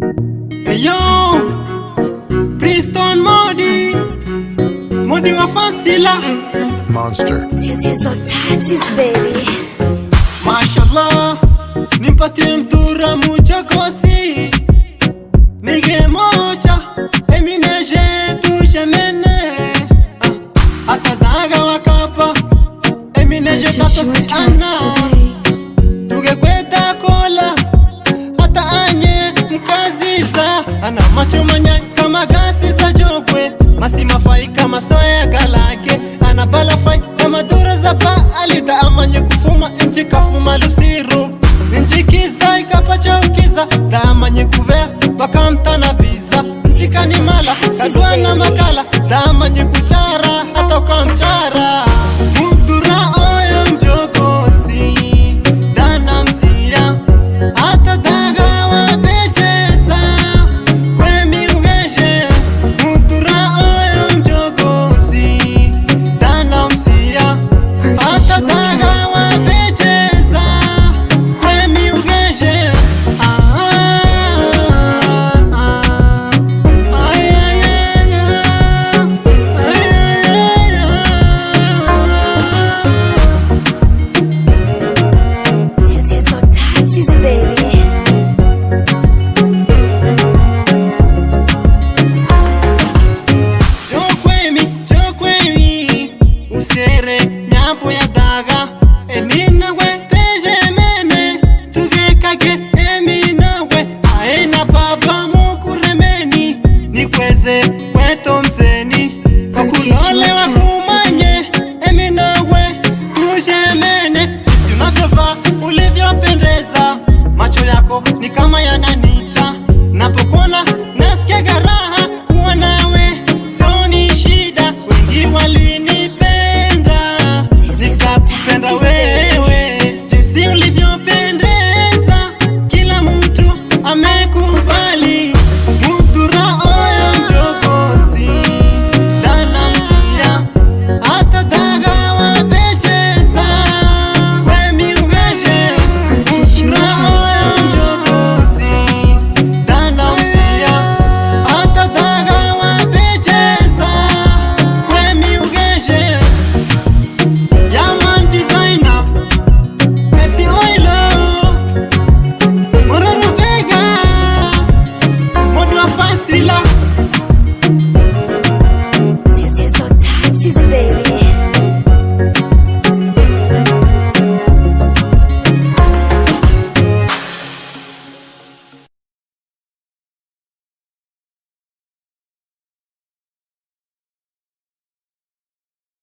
Eyo Priston Modi wa Fasila Monster. Titizo touches baby. Mashallah, nimpatie mtura muchakosi nige mocha emineje tujemene atadaga wakapa emineje tatosi ana tuge kweta kola hata anye mkaziza ana macho manya kama gasi za jogwe masima fai kama soya